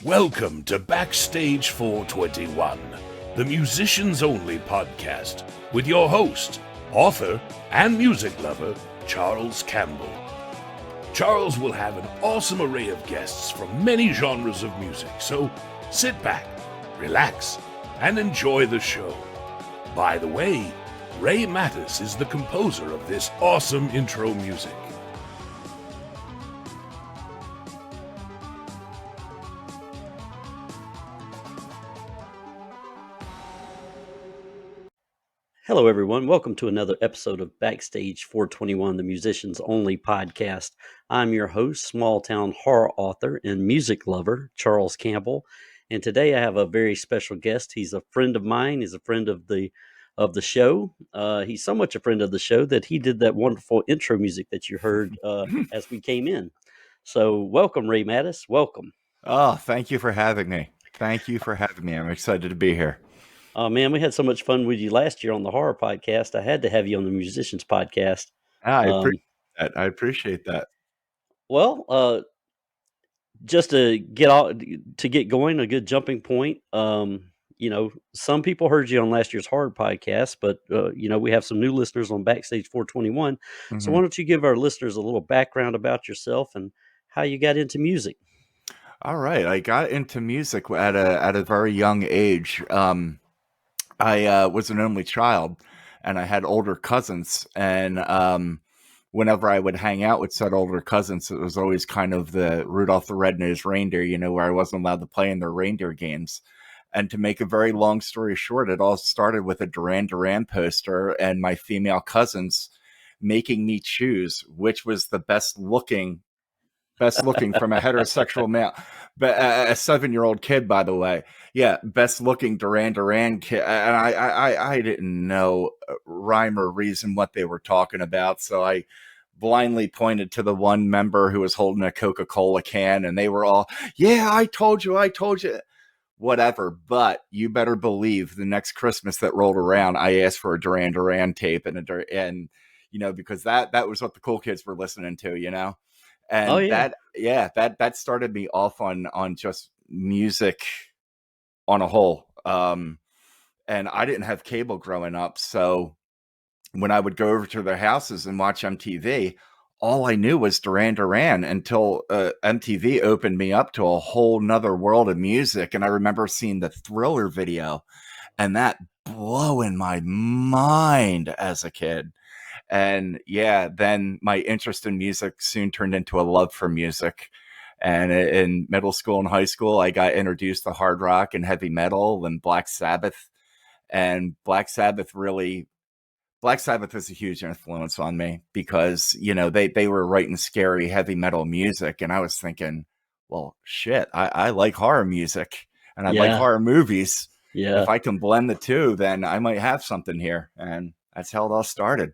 Welcome to Backstage 421, the musicians only podcast, with your host, author, and music lover, Charles Campbell. Charles will have an awesome array of guests from many genres of music, so sit back, relax, and enjoy the show. By the way, Ray Mattis is the composer of this awesome intro music. Hello, everyone. Welcome to another episode of Backstage 421, the musicians only podcast. I'm your host, small town horror author and music lover, Charles Campbell. And today I have a very special guest. He's a friend of mine. He's a friend of the show. He's so much a friend of the show that he did that wonderful intro music that you heard as we came in. So welcome, Ray Mattis. Welcome. Oh, thank you for having me. I'm excited to be here. Oh, man, we had so much fun with you last year on the horror podcast. I had to have you on the musicians podcast. I appreciate that. Well, just to get going, a good jumping point. Some people heard you on last year's horror podcast, but we have some new listeners on Backstage 421. So why don't you give our listeners a little background about yourself and how you got into music? All right, I got into music at a very young age. I was an only child, and I had older cousins, and whenever I would hang out with said older cousins, it was always kind of the Rudolph the Red-Nosed Reindeer, where I wasn't allowed to play in their reindeer games. And to make a very long story short, it all started with a Duran Duran poster and my female cousins making me choose which was the best looking from a heterosexual male, but a 7-year-old kid, by the way. Yeah, best looking Duran Duran kid, and I didn't know rhyme or reason what they were talking about, so I blindly pointed to the one member who was holding a Coca-Cola can, and they were all, "Yeah, I told you, whatever." But you better believe the next Christmas that rolled around, I asked for a Duran Duran tape and because that was what the cool kids were listening to. And Oh, yeah. that started me off on just music on a whole. And I didn't have cable growing up, so when I would go over to their houses and watch MTV, all I knew was Duran Duran until MTV opened me up to a whole nother world of music. And I remember seeing the Thriller video and that blowing my mind as a kid. And yeah, then my interest in music soon turned into a love for music. And in middle school and high school, I got introduced to hard rock and heavy metal and Black Sabbath. And Black Sabbath was a huge influence on me because, they were writing scary heavy metal music. And I was thinking, well, shit, I like horror music and I like horror movies. Yeah. If I can blend the two, then I might have something here. And that's how it all started.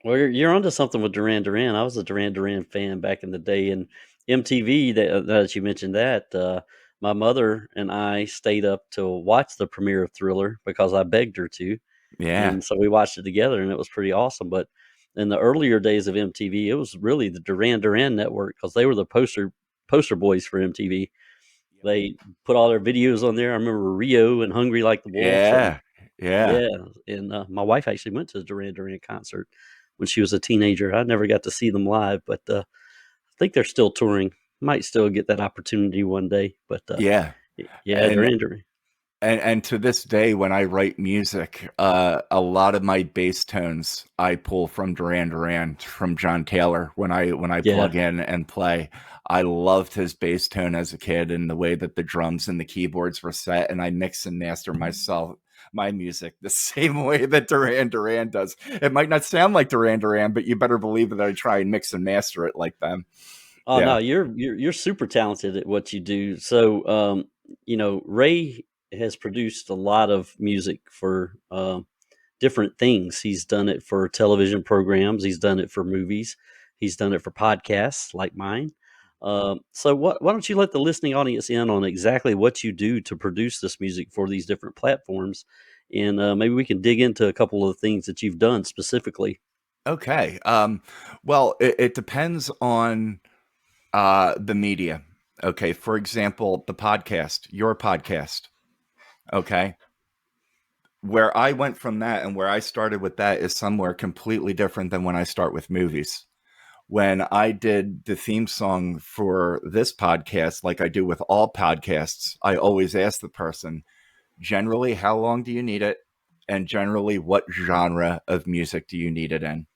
Well, you're onto something with Duran Duran. I was a Duran Duran fan back in the day, and MTV. That you mentioned that, my mother and I stayed up to watch the premiere of Thriller because I begged her to, Yeah. and so we watched it together, and it was pretty awesome. But in the earlier days of MTV, it was really the Duran Duran network because they were the poster boys for MTV. They put all their videos on there. I remember Rio and Hungry Like the Wolf. Yeah. And my wife actually went to the Duran Duran concert when she was a teenager. I never got to see them live, but I think they're still touring. Might still get that opportunity one day. But Yeah. Duran Duran. And to this day, when I write music, a lot of my bass tones I pull from Duran Duran, from John Taylor. When I plug in and play, I loved his bass tone as a kid and the way that the drums and the keyboards were set. And I mix and master my music the same way that Duran Duran does. It might not sound like Duran Duran, but you better believe that I try and mix and master it like them. Oh, no, you're super talented at what you do. So, Ray has produced a lot of music for different things. He's done it for television programs. He's done it for movies. He's done it for podcasts like mine. So why don't you let the listening audience in on exactly what you do to produce this music for these different platforms? And maybe we can dig into a couple of the things that you've done specifically. Okay. Well, it depends on the media. Okay, for example, the podcast, your podcast. Okay, where I went from that and where I started with that is somewhere completely different than when I start with movies. When I did the theme song for this podcast, like I do with all podcasts, I always ask the person, generally, how long do you need it? And generally, what genre of music do you need it in?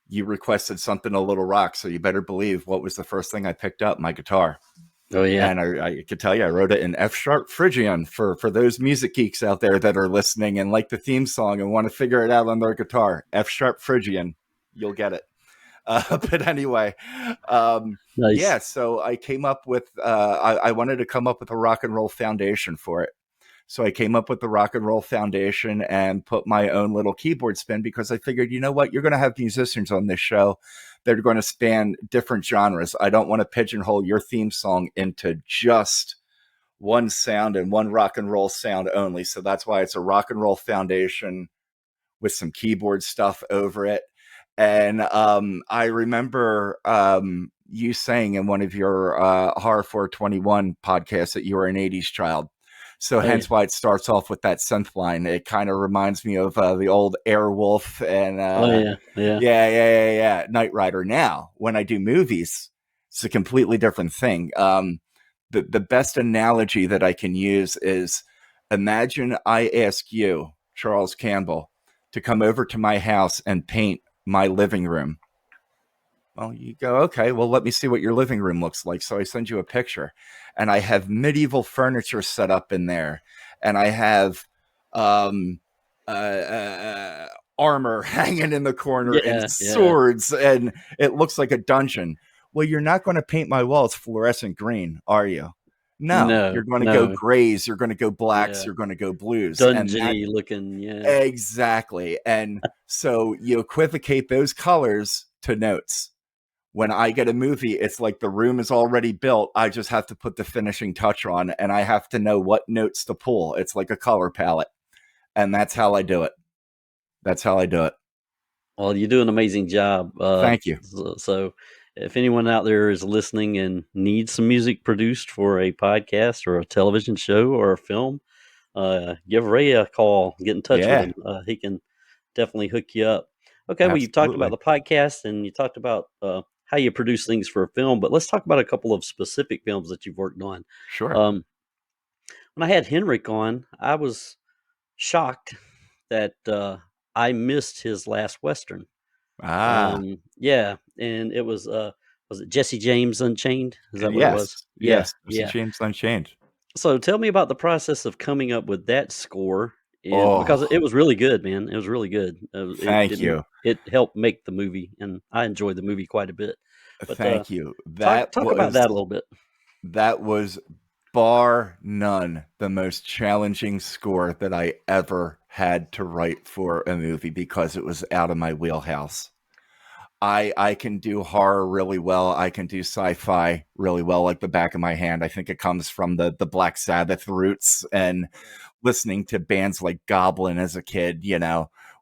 You requested something a little rock, so you better believe what was the first thing I picked up? My guitar. Oh yeah. And I could tell you, I wrote it in F sharp Phrygian for those music geeks out there that are listening and like the theme song and want to figure it out on their guitar. F sharp Phrygian, you'll get it. But anyway, Nice. yeah. So I came up with I wanted to come up with a rock and roll foundation for it. So I came up with the rock and roll foundation and put my own little keyboard spin because I figured, you know what, you're going to have musicians on this show that are going to span different genres. I don't want to pigeonhole your theme song into just one sound and one rock and roll sound only. So that's why it's a rock and roll foundation with some keyboard stuff over it. And I remember you saying in one of your Horror 421 podcasts that you were an 80s child. So Oh yeah. hence why it starts off with that synth line. It kind of reminds me of the old Airwolf and Oh yeah. Yeah. yeah, Knight Rider. Now, when I do movies, it's a completely different thing. The best analogy that I can use is imagine I ask you, Charles Campbell, to come over to my house and paint my living room. Well, you go, okay, well, let me see what your living room looks like. So I send you a picture, and I have medieval furniture set up in there, and I have um, armor hanging in the corner and Yeah. Yeah. swords, and it looks like a dungeon. Well, you're not going to paint my walls fluorescent green, are you? No, No. you're going to go No. grays, you're going to go blacks, Yeah. you're going to go blues. And that Dungeony looking. Yeah. exactly. And so you equivocate those colors to notes. When I get a movie, it's like the room is already built. I just have to put the finishing touch on, and I have to know what notes to pull. It's like a color palette. And that's how I do it. That's how I do it. Well, you do an amazing job. Thank you. So if anyone out there is listening and needs some music produced for a podcast or a television show or a film, give Ray a call. Get in touch with Yeah, him. He can definitely hook you up. Okay, well, you talked about absolutely. the podcast and you talked about how you produce things for a film, but let's talk about a couple of specific films that you've worked on. Sure. Um, when I had Henrik on, I was shocked that I missed his last Western. Ah, Yeah, and it was it Jesse James Unchained? Is that what it was? yes, Yeah, yes. Jesse yeah. James Unchained. So tell me about the process of coming up with that score, and because Oh, it was really good, man. It was really good. thank you. It helped make the movie, and I enjoyed the movie quite a bit. But Thank you. talk about that a little bit. That was bar none the most challenging score that I ever had to write for a movie because it was out of my wheelhouse. I can do horror really well. I can do sci-fi really well, like the back of my hand. I think it comes from the Black Sabbath roots and listening to bands like Goblin as a kid,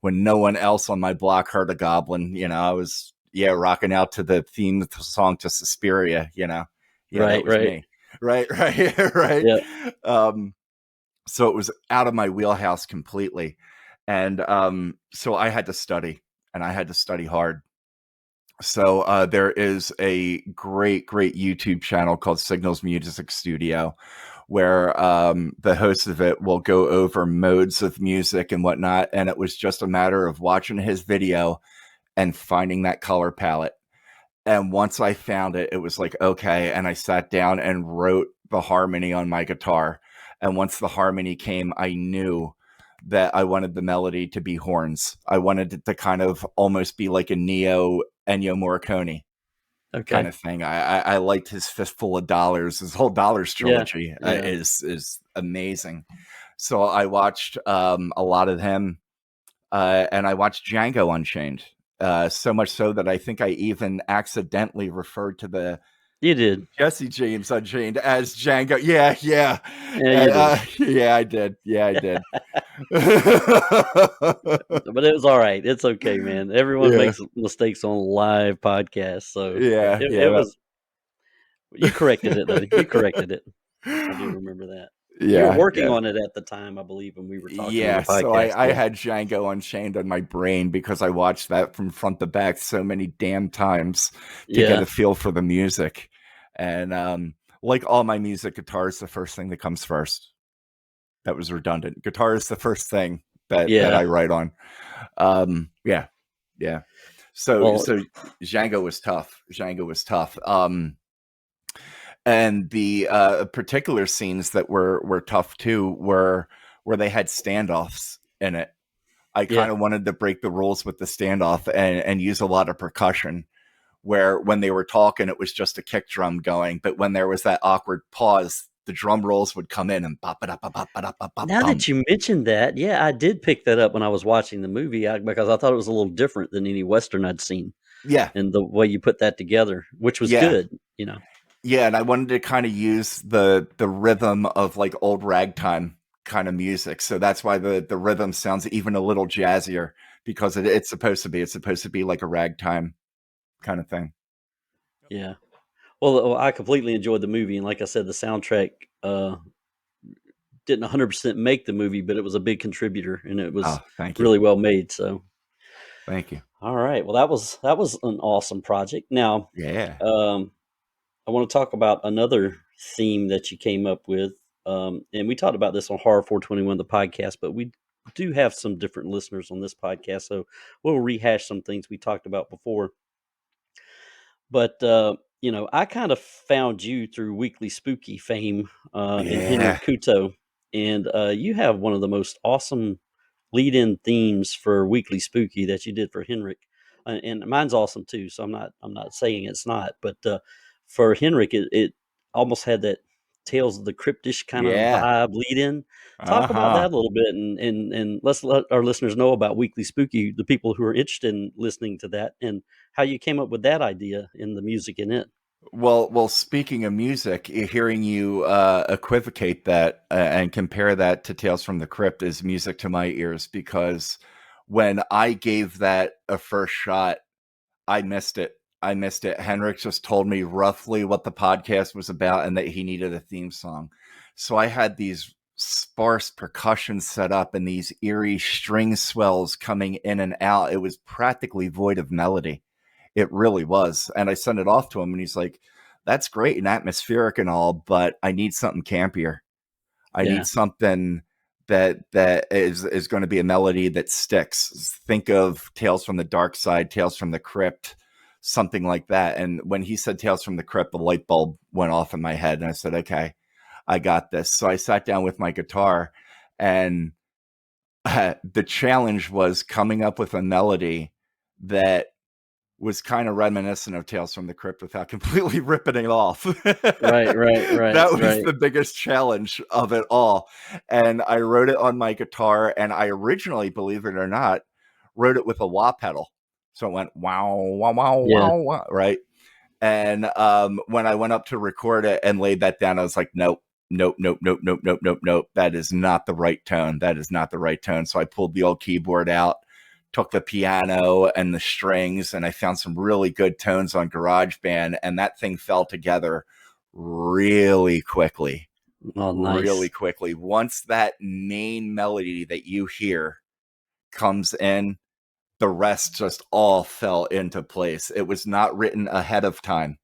when no one else on my block heard a Goblin, I was rocking out to the theme song to Suspiria, Yeah, that Right, was right. me. Right, right, right. Yeah. Um, so it was out of my wheelhouse completely. And so I had to study, and I had to study hard. So there is a great YouTube channel called Signals Music Studio, where the host of it will go over modes of music and whatnot. And it was just a matter of watching his video and finding that color palette. And once I found it, it was like, okay. And I sat down and wrote the harmony on my guitar. And once the harmony came, I knew that I wanted the melody to be horns. I wanted it to kind of almost be like a Neo Ennio Morricone kind Okay. of thing. I liked his Fistful of Dollars. His whole Dollars Yeah. trilogy Yeah. is amazing. So I watched a lot of him, and I watched Django Unchained. So much so that I think I even accidentally referred to the You did. Jesse James Unchained as Django. Yeah, yeah. Yeah, you did. Yeah, I did. Yeah, I did. But it was all right. It's okay, man. Everyone Yeah, makes mistakes on live podcasts, so yeah, it yeah. was You corrected it, though. You corrected it. I do remember that. You were Yeah, working yeah. on it at the time, I believe, when we were talking on the Yeah, so podcast. I Yeah. had Django Unchained on my brain because I watched that from front to back so many damn times to get Yeah. a feel for the music. And like all my music, guitar is the first thing that comes first. That was redundant. Guitar is the first thing that Yeah. I write on. Yeah, yeah. So Well, so Django was tough. Django was tough. And the particular scenes that were tough too were where they had standoffs in it. I yeah. kind of wanted to break the rules with the standoff and use a lot of percussion where when they were talking, it was just a kick drum going. But when there was that awkward pause, the drum rolls would come in and bop it up, bop, bop, bop, bop, bop, Now bum. that you mentioned that, yeah, I did pick that up when I was watching the movie because I thought it was a little different than any Western I'd seen. Yeah. And the way you put that together, which was Yeah. good, you know. Yeah. And I wanted to kind of use the rhythm of like old ragtime kind of music. So that's why the rhythm sounds even a little jazzier because it's supposed to be. It's supposed to be like a ragtime kind of thing. Yeah. Well, I completely enjoyed the movie, and like I said, the soundtrack didn't 100% make the movie, but it was a big contributor, and it was Oh, thank you. really well made. So, Thank you. all right, well, that was an awesome project. Now, Yeah. um, I want to talk about another theme that you came up with, and we talked about this on Horror 421, the podcast, but we do have some different listeners on this podcast, so we'll rehash some things we talked about before. But I kind of found you through Weekly Spooky fame and Yeah. Henrik Kuto, and you have one of the most awesome lead-in themes for Weekly Spooky that you did for Henrik, and mine's awesome too. So I'm not saying it's not, but for Henrik, it almost had that Tales of the Cryptish kind of Yeah. vibe lead-in. Talk about Uh-huh. that a little bit, and let's let our listeners know about Weekly Spooky, the people who are interested in listening to that, and how you came up with that idea in the music in it. Well, speaking of music, hearing you equivocate that and compare that to Tales from the Crypt is music to my ears because when I gave that a first shot, I missed it. I missed it. Henrik just told me roughly what the podcast was about and that he needed a theme song. So I had these sparse percussion set up and these eerie string swells coming in and out. It was practically void of melody. It really was. And I sent it off to him and he's like, that's great and atmospheric and all, but I need something campier. I Yeah, need something that is going to be a melody that sticks. Think of Tales from the Dark Side, Tales from the Crypt, something like that. And when he said Tales from the Crypt, the light bulb went off in my head and I said, okay, I got this. So I sat down with my guitar and the challenge was coming up with a melody that was kind of reminiscent of Tales from the Crypt without completely ripping it off. right, right, right, That was right. the biggest challenge of it all. And I wrote it on my guitar, and I originally, believe it or not, wrote it with a wah pedal. So it went wow, wow, wow, Yeah, wow, wow, right? And when I went up to record it and laid that down, I was like, nope. Nope, nope, nope, nope, nope, nope, nope. That is not the right tone. That is not the right tone. So I pulled the old keyboard out, took the piano and the strings, and I found some really good tones on GarageBand, and that thing fell together really quickly. oh, Really nice. quickly. Once that main melody that you hear comes in, the rest just all fell into place. It was not written ahead of time.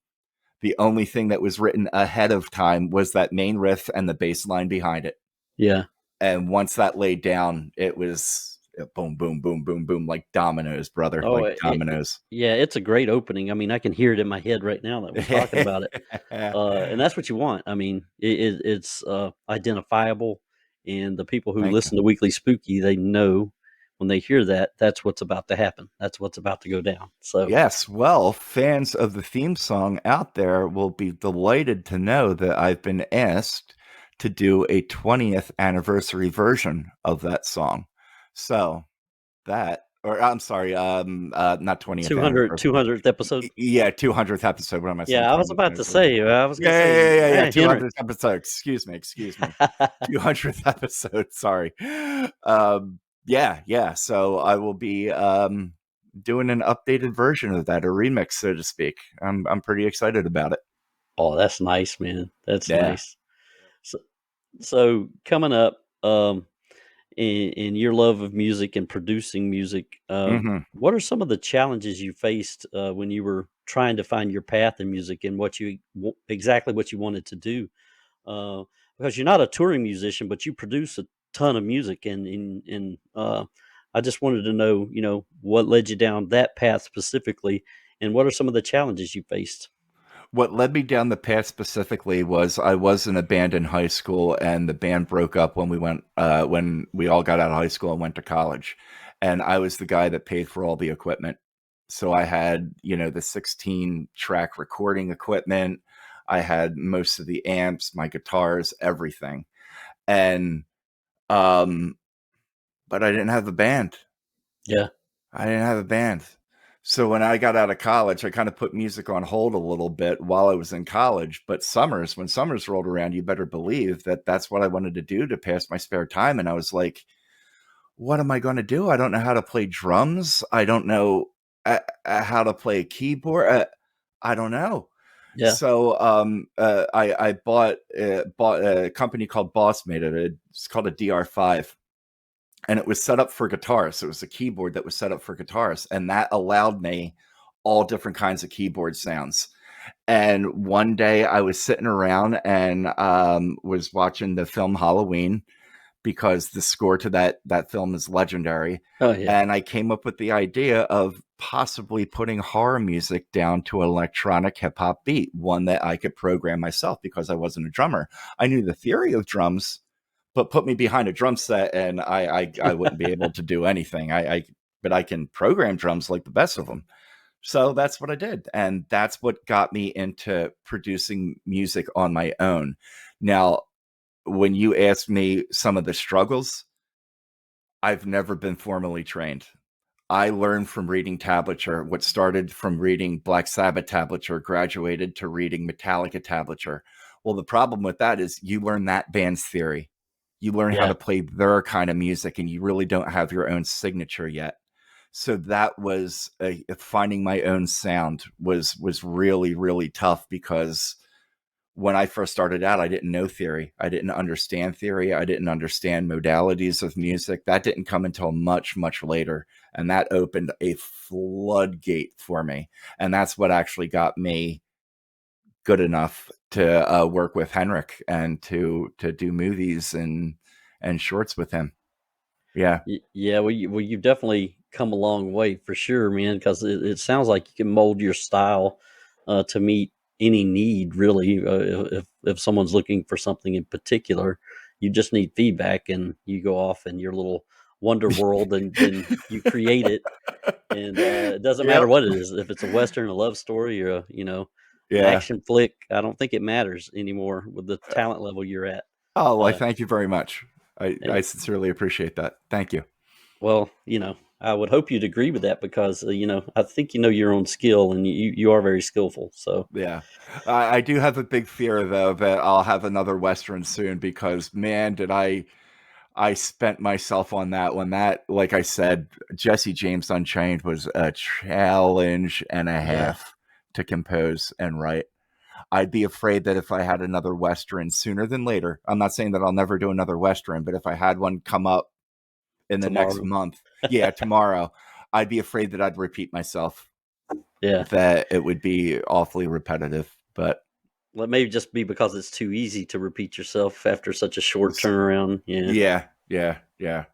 The only thing that was written ahead of time was that main riff and the bass line behind it. Yeah. And once that laid down, it was boom, boom, boom, boom, boom, like dominoes, brother, Oh, like dominoes. yeah, it's a great opening. I mean, I can hear it in my head right now that we're talking about it. And that's what you want. I mean, it's identifiable, and the people who Thank you. listen to Weekly Spooky, they know when they hear that that's what's about to happen. That's what's about to go down. So, Yes, well, fans of the theme song out there will be delighted to know that I've been asked to do a 20th anniversary version of that song. So that, or I'm sorry, not 20th 200, anniversary. 200th episode. Yeah, 200th episode. What am I saying? Yeah, I was 20th about to anniversary. say. I was gonna say, Yeah. man, Henrik. 200th episode. Excuse me. 200th episode. Sorry. Yeah. So I will be doing an updated version of that, a remix, so to speak. I'm pretty excited about it. Oh, that's nice, man. That's Yeah. nice. So, so coming up, in your love of music and producing music, Hmm. what are some of the challenges you faced when you were trying to find your path in music and exactly what you wanted to do? Uh, because you're not a touring musician, but you produce a ton of music, and I just wanted to know, what led you down that path specifically, and what are some of the challenges you faced? What led me down the path specifically was I was in a band in high school, and the band broke up when we all got out of high school and went to college, and I was the guy that paid for all the equipment. So I had, the 16 track recording equipment. I had most of the amps, my guitars, everything, and um, but I didn't have the band. Yeah, I didn't have a band. So when I got out of college, I kind of put music on hold a little bit while I was in college. But when summers rolled around, you better believe that that's what I wanted to do to pass my spare time. And I was like, what am I going to do? I don't know how to play drums. I don't know how to play a keyboard. I don't know. yeah, So I bought a company called Boss made it. It's called a DR5, and it was set up for guitars. So it was a keyboard that was set up for guitars, and that allowed me all different kinds of keyboard sounds. And one day I was sitting around and was watching the film Halloween, because the score to that film is legendary. oh yeah, And I came up with the idea of possibly putting horror music down to an electronic hip hop beat, one that I could program myself because I wasn't a drummer. I knew the theory of drums, but put me behind a drum set and I wouldn't be able to do anything. But I can program drums like the best of them. So that's what I did, and that's what got me into producing music on my own. Now, when you ask me some of the struggles, I've never been formally trained. I learned from reading tablature. What started from reading Black Sabbath tablature graduated to reading Metallica tablature. Well, the problem with that is you learn that band's theory. You learn how yeah. to play their kind of music, and you really don't have your own signature yet. So that was finding my own sound was really, really tough, because when I first started out, I didn't know theory. I didn't understand theory. I didn't understand modalities of music. That didn't come until much, much later. And that opened a floodgate for me. And that's what actually got me good enough to work with Henrik and to do movies and shorts with him. Yeah. Yeah, you've definitely come a long way for sure, man. Because it sounds like you can mold your style to meet any need, really. If someone's looking for something in particular, you just need feedback, and you go off in your little wonder world, and then you create it. And it doesn't matter Yep. what it is. If it's a western, a love story, or an Yeah. action flick, I don't think it matters anymore with the talent level you're at. Oh, well, I Uh, thank you very much. I sincerely appreciate that. Thank you. Well, I would hope you'd agree with that because, I think you know your own skill and you are very skillful. So, Yeah. I do have a big fear, though, that I'll have another Western soon, because, man, did I spent myself on that one. That, like I said, Jesse James Unchained was a challenge and a yeah, half to compose and write. I'd be afraid that if I had another Western sooner than later, I'm not saying that I'll never do another Western, but if I had one come up in the next tomorrow. month, yeah, tomorrow, I'd be afraid that I'd repeat myself, Yeah. that it would be awfully repetitive. But Well, it may just be because it's too easy to repeat yourself after such a short turnaround. Yeah. yeah, yeah, yeah.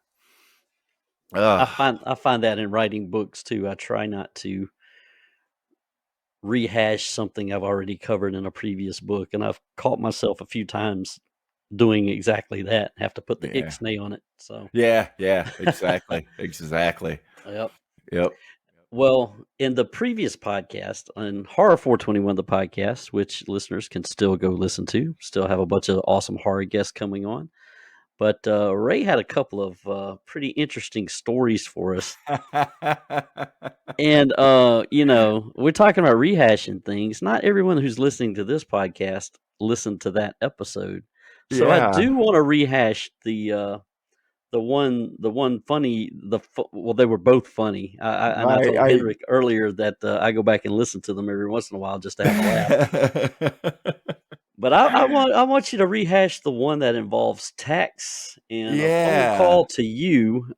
I Ugh. find I find that in writing books too. I try not to rehash something I've already covered in a previous book, and I've caught myself a few times doing exactly that. Have to put the Yeah. ixnay on it. So, Yeah, yeah, exactly. Exactly. yep. Yep. Well, in the previous podcast on Horror 421, the podcast, which listeners can still go listen to, still have a bunch of awesome horror guests coming on. But Ray had a couple of pretty interesting stories for us. And, we're talking about rehashing things. Not everyone who's listening to this podcast listened to that episode. So I Yeah. do want to rehash the the one funny, well, they were both funny. And I told I Henrik earlier that I go back and listen to them every once in a while just to have a laugh. But I want you to rehash the one that involves tax and a phone Yeah. call to you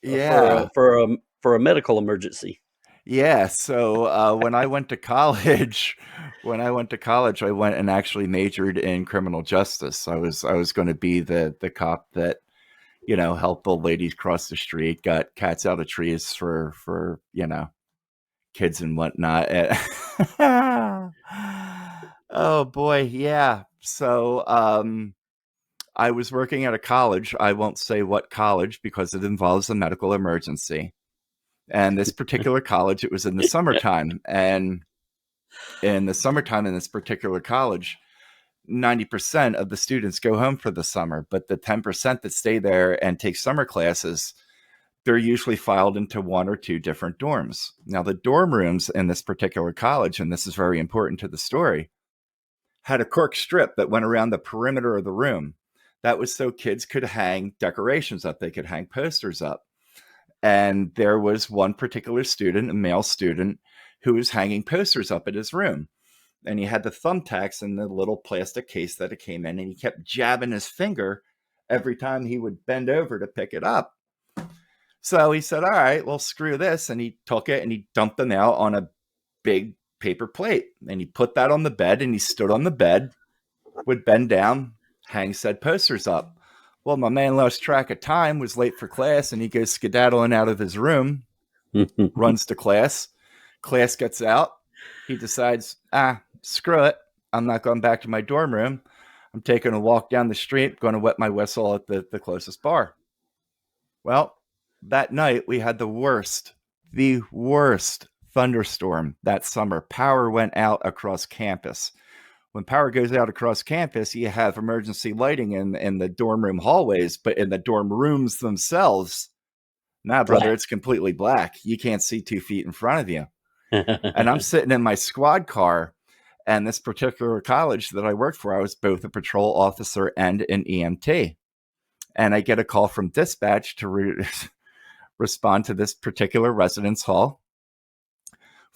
Yeah. for a medical emergency. Yeah. So when I went to college, I went and actually majored in criminal justice. I was going to be the cop that, you know, helped old ladies cross the street, got cats out of trees for you know, kids and whatnot. Oh boy, yeah. So I was working at a college. I won't say what college because it involves a medical emergency. And this particular college, it was in the summertime. And in the summertime in this particular college, 90% of the students go home for the summer, but the 10% that stay there and take summer classes, they're usually filed into one or two different dorms. Now, the dorm rooms in this particular college, and this is very important to the story, had a cork strip that went around the perimeter of the room. That was so kids could hang decorations up, they could hang posters up. And there was one particular student, a male student, who was hanging posters up at his room. And he had the thumbtacks in the little plastic case that it came in, and he kept jabbing his finger every time he would bend over to pick it up. So he said, all right, well, screw this. And he took it and he dumped them out on a big paper plate. And he put that on the bed, and he stood on the bed, would bend down, hang said posters up. Well, my man lost track of time, was late for class, and he goes skedaddling out of his room, runs to class. Class gets out. He decides, screw it. I'm not going back to my dorm room. I'm taking a walk down the street, going to wet my whistle at the closest bar. Well, that night we had the worst thunderstorm that summer. Power went out across campus. When power goes out across campus, you have emergency lighting in the dorm room hallways, but in the dorm rooms themselves, nah, brother, Black. it's completely black. You can't see 2 feet in front of you. And I'm sitting in my squad car, and this particular college that I worked for, I was both a patrol officer and an EMT. And I get a call from dispatch to respond to this particular residence hall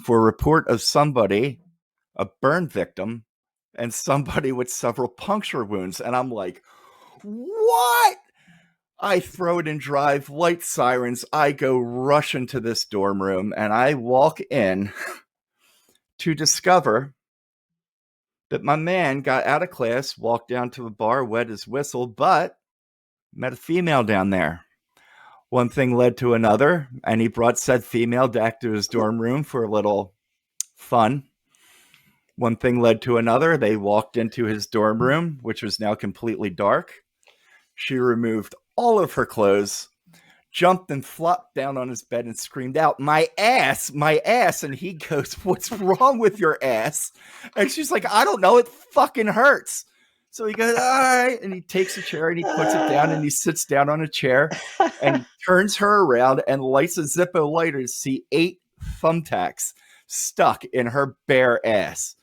for a report of somebody, a burn victim, and somebody with several puncture wounds. And I'm like, what? I throw it in drive, light sirens. I go rush into this dorm room, and I walk in to discover that my man got out of class, walked down to the bar, wet his whistle, but met a female down there. One thing led to another, and he brought said female back to his dorm room for a little fun. One thing led to another. They walked into his dorm room, which was now completely dark. She removed all of her clothes, jumped and flopped down on his bed and screamed out, my ass, my ass. And he goes, what's wrong with your ass? And she's like, I don't know. It fucking hurts. So he goes, all right. And he takes a chair and he puts it down and he sits down on a chair and he turns her around and lights a Zippo lighter to see 8 thumbtacks stuck in her bare ass.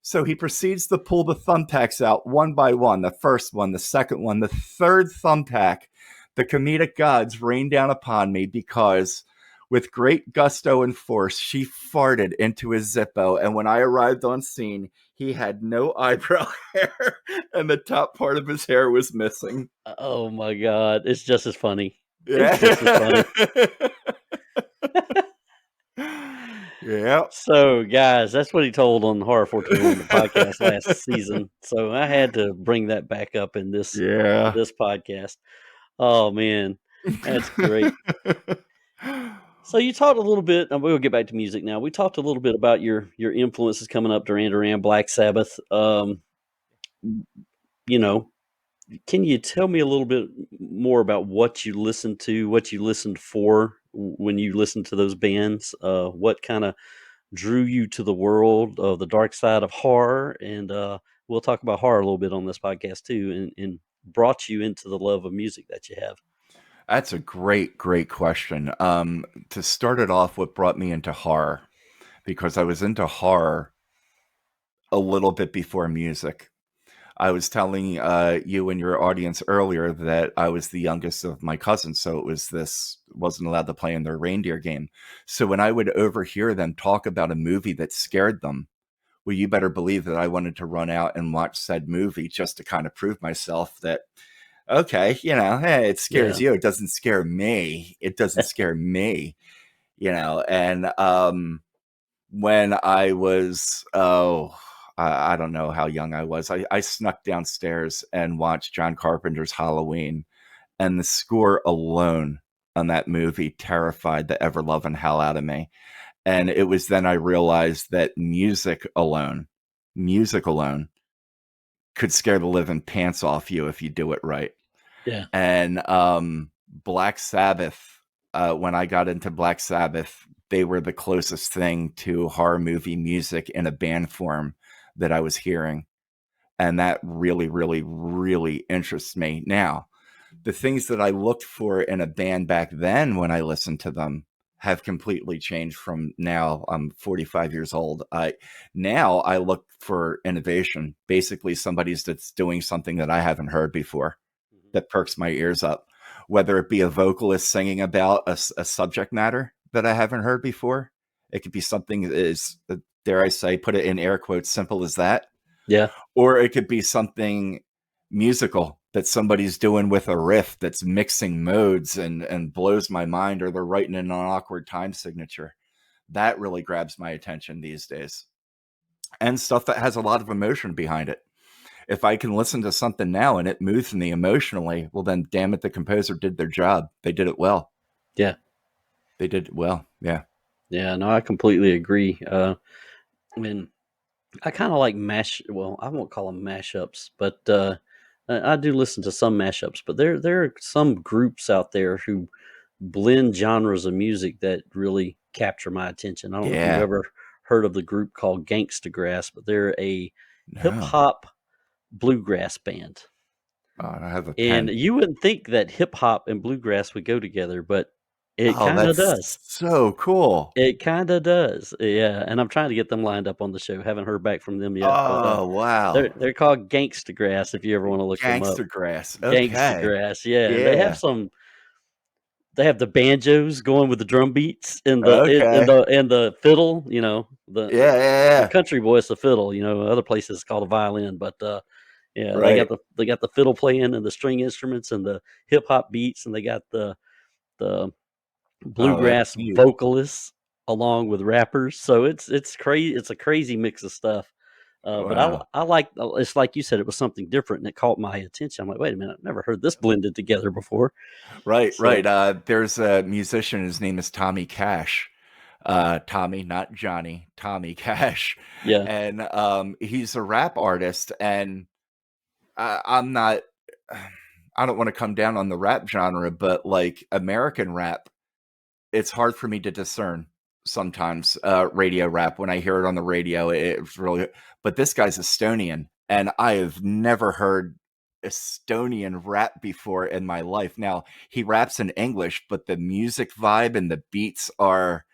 So he proceeds to pull the thumbtacks out one by one. The first one, the second one, the third thumbtack. The comedic gods rained down upon me because with great gusto and force, she farted into his Zippo. And when I arrived on scene, he had no eyebrow hair and the top part of his hair was missing. Oh my God. It's just as funny. Yeah. It's just as funny. Yeah. So, guys, that's what he told on Horror 421, the podcast last season. So I had to bring that back up in this podcast. Oh man, that's great. So you talked a little bit, and we'll get back to music now. We talked a little bit about your influences coming up, Duran Duran, Black Sabbath. You know, can you tell me a little bit more about what you listened to, what you listened for when you listened to those bands? What kind of drew you to the world of the dark side of horror? And we'll talk about horror a little bit on this podcast too, and brought you into the love of music that you have. That's a great question. To start it off, what brought me into horror, because I was into horror a little bit before music. I was telling you and your audience earlier that I was the youngest of my cousins, so wasn't allowed to play in their reindeer game. So when I would overhear them talk about a movie that scared them, well, you better believe that I wanted to run out and watch said movie just to kind of prove myself that, okay, hey, it scares Yeah. you. It doesn't scare me. It doesn't scare me, and when I was, I don't know how young I was. I snuck downstairs and watched John Carpenter's Halloween, and the score alone on that movie terrified the ever loving hell out of me. And it was then I realized that music alone could scare the living pants off you if you do it right. Yeah. And Black Sabbath, when I got into Black Sabbath, they were the closest thing to horror movie music in a band form that I was hearing. And that really, really, really interests me. Now, the things that I looked for in a band back then when I listened to them have completely changed from now. I'm 45 years old. Now I look for innovation, basically somebody's that's doing something that I haven't heard before Mhm. that perks my ears up, whether it be a vocalist singing about a subject matter that I haven't heard before. It could be something that is, dare I say, put it in air quotes, simple as that. Yeah. Or it could be something musical that somebody's doing with a riff that's mixing modes and blows my mind, or they're writing in an awkward time signature. That really grabs my attention these days. And stuff that has a lot of emotion behind it. If I can listen to something now and it moves me emotionally, well, then damn it, the composer did their job. They did it well. Yeah. They did it well. Yeah. Yeah. No, I completely agree. When I kind of like well, I won't call them mashups, but I do listen to some mashups. But there are some groups out there who blend genres of music that really capture my attention. I don't know if you've Yeah. ever heard of the group called Gangsta Grass, but they're a hip No. hop bluegrass band. I have a And pen. you wouldn't think that hip hop and bluegrass would go together, but it Oh, kind of that's does. so cool. It kind of does. Yeah, and I'm trying to get them lined up on the show. Haven't heard back from them yet, but Oh, wow. they're called Gangsta Grass if you ever want to look them up. Gangster grass. Gangsta Okay. Grass, yeah, and Yeah. they have the banjos going with the drum beats and Okay. the fiddle, Yeah, yeah, the yeah. country boy, the fiddle, other places it's called a violin, but yeah, Right. they got the fiddle playing and the string instruments and the hip hop beats, and they got the Oh, that's bluegrass neat. vocalists along with rappers. So it's crazy. It's a crazy mix of stuff. But Wow. I like it's like you said, it was something different and it caught my attention. I'm like, wait a minute, I've never heard this blended together before. Right, So right. There's a musician, his name is Tommy Cash. Tommy, not Johnny, Tommy Cash. yeah, And he's a rap artist, and I'm not I don't want to come down on the rap genre, but like American rap, it's hard for me to discern sometimes. Radio rap, when I hear it on the radio, it's really, but this guy's Estonian, and I have never heard Estonian rap before in my life. Now, he raps in English, but the music vibe and the beats are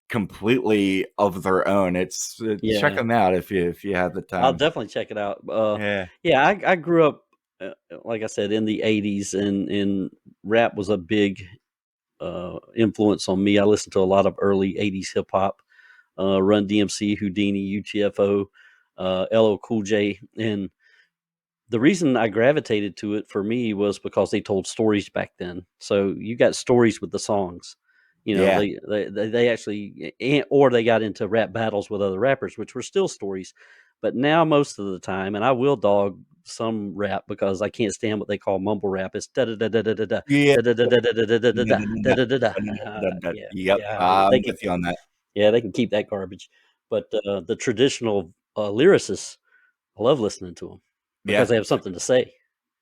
completely of their own. It's check yeah, them out if you have the I'll time. definitely check it out. Yeah. Yeah, I grew up, like I said, in the '80s, and rap was a big influence on me. I listened to a lot of early '80s hip hop, Run DMC, Houdini, UTFO, LL Cool J, and the reason I gravitated to it for me was because they told stories back then. So you got stories with the songs. Yeah. They actually, or they got into rap battles with other rappers, which were still stories. But now most of the time, and I will dog some rap because I can't stand what they call mumble rap. It's da da da da da da da Yeah. da da da da da da da da da da da. Yeah, Yep. yeah, they I'm can, with you on that. yeah, they can keep that garbage. But the traditional lyricists, I love listening to them because Yeah. they have something to say.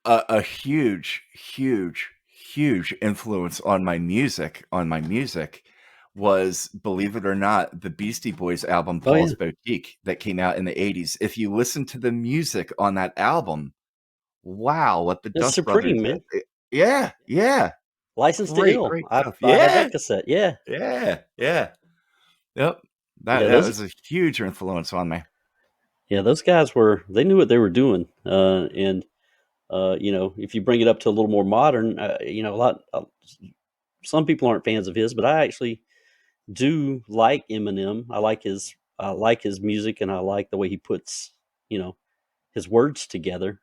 A huge, huge, huge influence on my music was, believe it or not, the Beastie Boys album Oh yeah, Paul's Boutique that came out in the 80s. If you listen to the music on that album, wow, what the it's Dust Brothers supreme, did. man. Yeah, yeah. License to Great, Ill. great stuff. I have Yeah, that cassette. Yeah, yeah, yeah. Yep. That yeah. that Those was a huge influence on me. Yeah, those guys they knew what they were doing. And you know, if you bring it up to a little more modern, you know, some people aren't fans of his, but I actually do like Eminem. I like his music, and I like the way he puts, you know, his words together.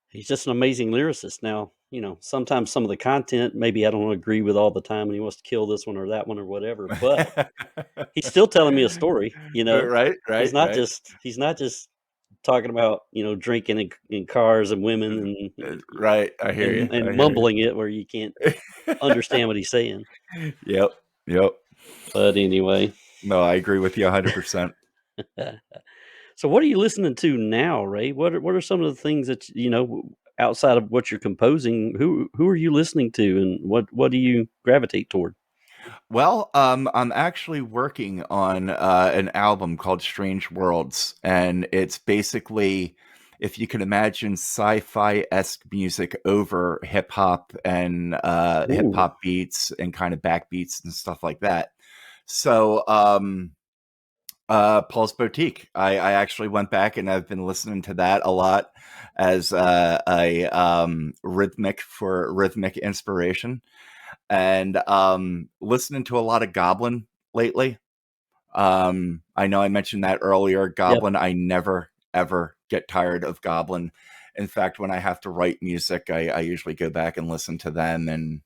He's just an amazing lyricist. Now, you know, sometimes some of the content maybe I don't agree with all the time, and he wants to kill this one or that one or whatever. But he's still telling me a story. You know, Right, right, right. he's not just talking about, you know, drinking in cars and women Right. I hear you. I and hear mumbling it where you can't you. understand what he's saying. Yep. Yep. But anyway, No, I agree with you 100%. so what are you listening to now, Ray? What are some of the things that you know outside of what you're composing? Who are you listening to, and what do you gravitate toward? Well, I'm actually working on an album called Strange Worlds, and it's basically, if you can imagine, sci-fi-esque music over hip hop and hip Ooh, hop beats and kind of backbeats and stuff like that. So, Paul's Boutique. I actually went back and I've been listening to that a lot as a rhythmic inspiration, and listening to a lot of Goblin lately. I know I mentioned that earlier. yep. Goblin, I never ever get tired of Goblin. In fact, when I have to write music, I usually go back and listen to them, and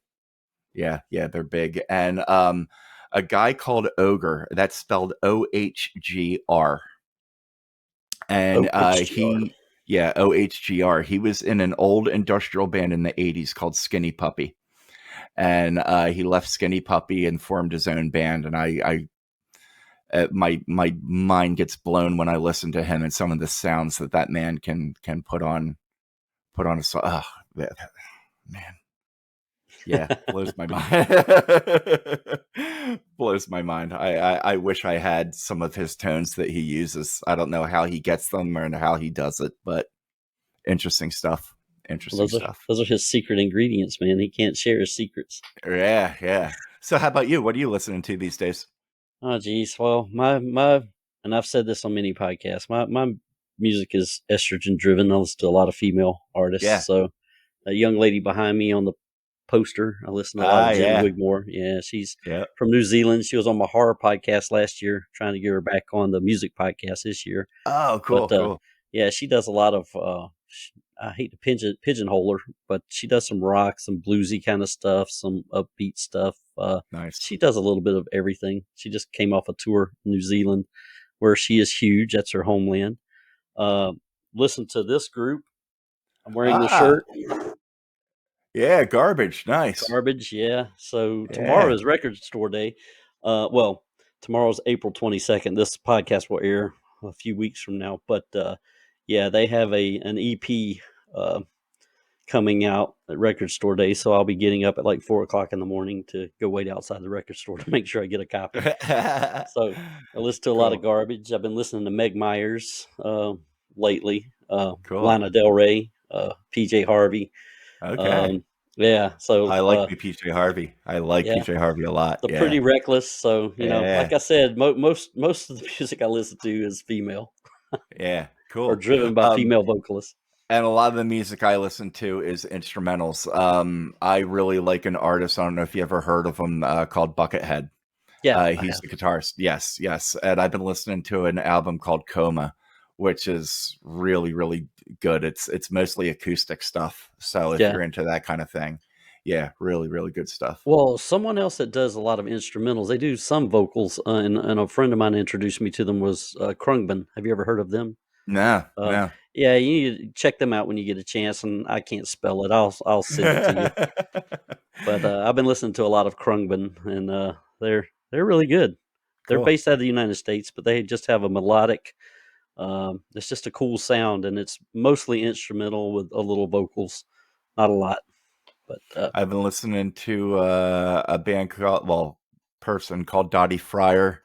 yeah, they're big. And a guy called Ogre, that's spelled OHGR, and OHGR. OHGR. He was in an old industrial band in the '80s called Skinny Puppy, and he left Skinny Puppy and formed his own band. And my mind gets blown when I listen to him and some of the sounds that man can put on a song. Oh, man, yeah, blows my mind. Blows my mind. I wish I had some of his tones that he uses. I don't know how he gets them or how he does it, but interesting stuff. Interesting stuff. Those are his secret ingredients, man. He can't share his secrets. Yeah, yeah. So how about you? What are you listening to these days? Oh, geez. Well, and I've said this on many podcasts. My music is estrogen driven. I listen to a lot of female Yeah. artists. So, a young lady behind me on the poster, I listen to a lot Ah, of Jen yeah. Wigmore. Yeah, she's Yeah. from New Zealand. She was on my horror podcast last year. Trying to get her back on the music podcast this year. Oh, But cool, cool. yeah, she does a lot of. I hate to pigeonhole her, but she does some rock, some bluesy kind of stuff, some upbeat stuff. Nice. She does a little bit of everything. She just came off a tour in New Zealand, where she is huge. That's her homeland. Uh, Listen to this group. I'm wearing the Ah, shirt. yeah, garbage. Nice. Garbage, yeah. So tomorrow Yeah. is record store day. Well, tomorrow's April 22nd. This podcast will air a few weeks from now, but yeah, they have an EP uh, coming out at record store day. So I'll be getting up at like 4 o'clock in the morning to go wait outside the record store to make sure I get a copy. So I listen to a lot of Cool. garbage. I've been listening to Meg Myers lately, Cool. Lana Del Rey, PJ Harvey. Okay. Um, yeah, so I like me PJ Harvey. I like yeah, PJ Harvey a lot. the Yeah. Pretty Reckless. So you know, like Yeah. I said, most of the music I listen to is female Yeah. or Cool. driven by female vocalists. And a lot of the music I listen to is instrumentals. I really like an artist. I don't know if you ever heard of him, called Buckethead. Yeah, I He's have. the guitarist. Yes, yes. And I've been listening to an album called Coma, which is really, really good. It's mostly acoustic stuff. So if Yeah. you're into that kind of thing, yeah, really, really good stuff. Well, someone else that does a lot of instrumentals, they do some vocals, and a friend of mine introduced me to them was Krungben. Have you ever heard of them? No, Uh, no. yeah, you need to check them out when you get a chance. And I can't spell it. I'll send it to you. But I've been listening to a lot of Krungben, and they're really good. They're Cool. based out of the United States, but they just have a melodic. It's just a cool sound, and it's mostly instrumental with a little vocals, not a lot. But I've been listening to a band called, person called Dottie Fryer.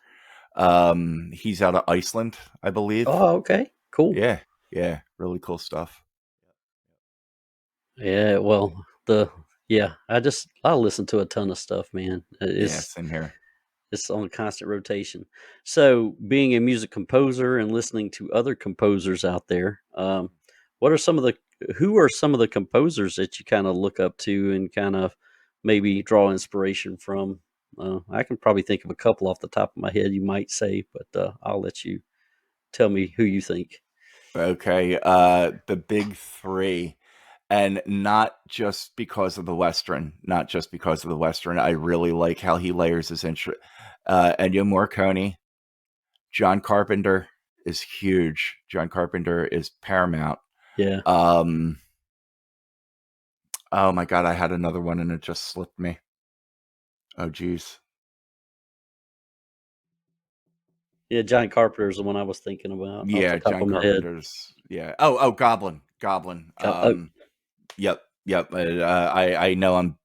He's out of Iceland, I believe. oh, okay, cool. Yeah, yeah, really cool stuff. Yeah, well, I listen to a ton of stuff, man. Yeah, It's same here. It's on constant rotation. So, being a music composer and listening to other composers out there, what are some of the who are some of the composers that you kind of look up to and kind of maybe draw inspiration from? I can probably think of a couple off the top of my head. You might say, but I'll let you tell me who you think. Okay, the big three, and not just because of the Western, not just because of the Western. I really like how he layers his intro. Ennio Morricone, John Carpenter is huge. John Carpenter is paramount. Yeah, Um, oh my God, I had another one and it just slipped me. Oh geez. yeah. John Carpenter is the one I was thinking about off the Yeah, top John of my head. Carpenter's. Yeah. Oh, Goblin. Oh, Yep. I know I'm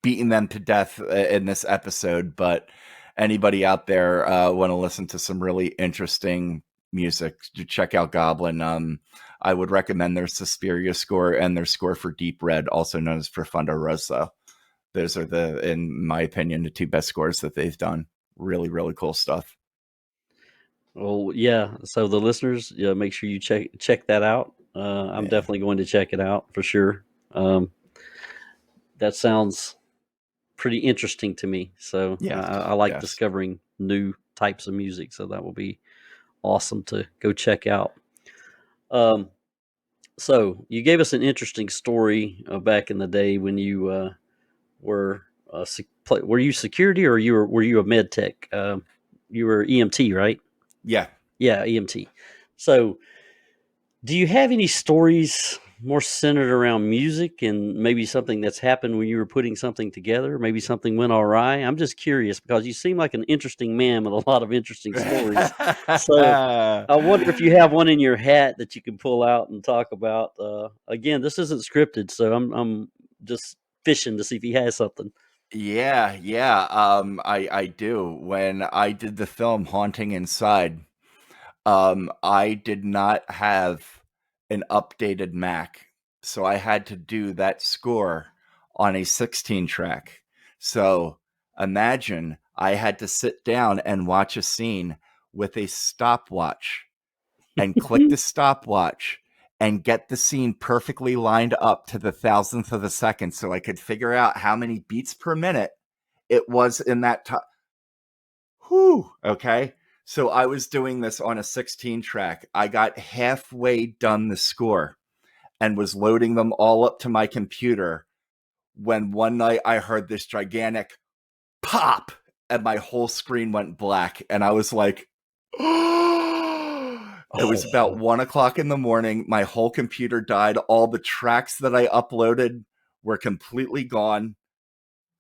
beating them to death in this episode, but anybody out there want to listen to some really interesting music, check out Goblin. I would recommend their Suspiria score and their score for Deep Red, also known as Profundo Rosso. Those are in my opinion, the two best scores that they've done. Really, really cool stuff. well, yeah. So the listeners, yeah, make sure you check that out. I'm Yeah. definitely going to check it out for sure. That sounds pretty interesting to me. So Yes. I like Yes. discovering new types of music. So that will be awesome to go check out. Um, so you gave us an interesting story back in the day when you were were you security or were you a med tech? You were EMT, right? Yeah. Yeah, EMT. So do you have any stories more centered around music and maybe something that's happened when you were putting something together? Maybe something went awry? I'm just curious because you seem like an interesting man with a lot of interesting stories. So I wonder if you have one in your hat that you can pull out and talk about. Again, this isn't scripted, so I'm just fishing to see if he has something. Yeah. I do. When I did the film Haunting Inside, I did not have an updated Mac, so I had to do that score on a 16 track. So imagine I had to sit down and watch a scene with a stopwatch and click the stopwatch and get the scene perfectly lined up to the thousandth of a second so I could figure out how many beats per minute it was in that time. Whew. Okay. So I was doing this on a 16 track. I got halfway done the score and was loading them all up to my computer when one night I heard this gigantic pop and my whole screen went black. And I was like, it was about Oh, 1 o'clock in the morning. My whole computer died. All the tracks that I uploaded were completely gone.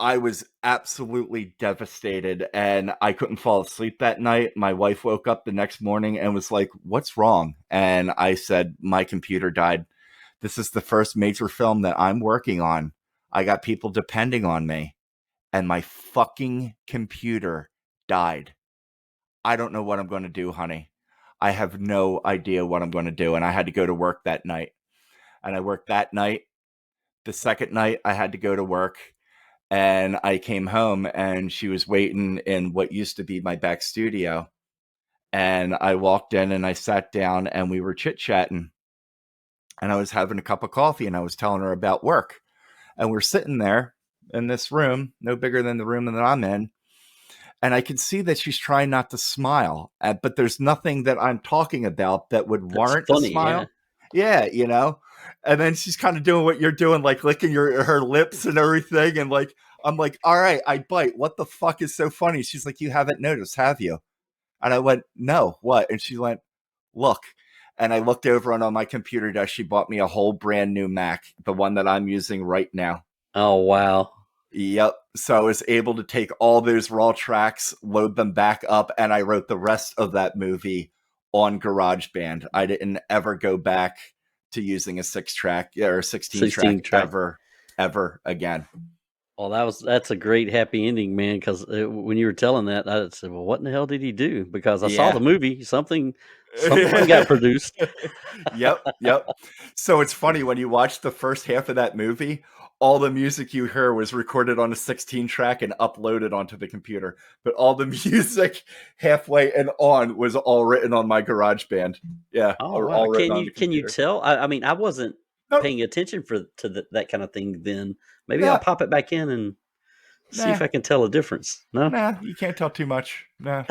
I was absolutely devastated and I couldn't fall asleep that night. My wife woke up the next morning and was like, "What's wrong?" And I said, "My computer died. This is the first major film that I'm working on. I got people depending on me, and my fucking computer died. I don't know what I'm going to do, honey. I have no idea what I'm going to do." And I had to go to work that night. And I worked that night. The second night, I had to go to work. And I came home and she was waiting in what used to be my back studio. And I walked in and I sat down and we were chit chatting. And I was having a cup of coffee and I was telling her about work. And we're sitting there in this room, no bigger than the room that I'm in. And I can see that she's trying not to smile, but there's nothing that I'm talking about that would that's warrant a funny. Yeah. smile. Yeah, you know. And then she's kind of doing what you're doing, like licking her lips and everything. And like, I'm like, all right, I bite. What the fuck is so funny? She's like, you haven't noticed, have you? And I went, no, what? And she went, look. And I looked over and on my computer desk, she bought me a whole brand new Mac, the one that I'm using right now. Oh wow. Yep. So I was able to take all those raw tracks, load them back up, and I wrote the rest of that movie on GarageBand. I didn't ever go back to using a 6 track or 16 16 track track. ever again. Well, that's a great happy ending, man. Because when you were telling that, I said, "Well, what in the hell did he do?" Because I saw the Yeah. movie. Something Someone got produced. Yep. So it's funny when you watch the first half of that movie, all the music you hear was recorded on a 16 track and uploaded onto the computer. But all the music halfway and on was all written on my GarageBand. Yeah, Oh or wow! all written on the Can you computer. tell? I mean, I wasn't Nope. paying attention that kind of thing then. Maybe I'll Nah, pop it back in and see if nah, I can tell a difference. No, nah. You can't tell too much. Nah.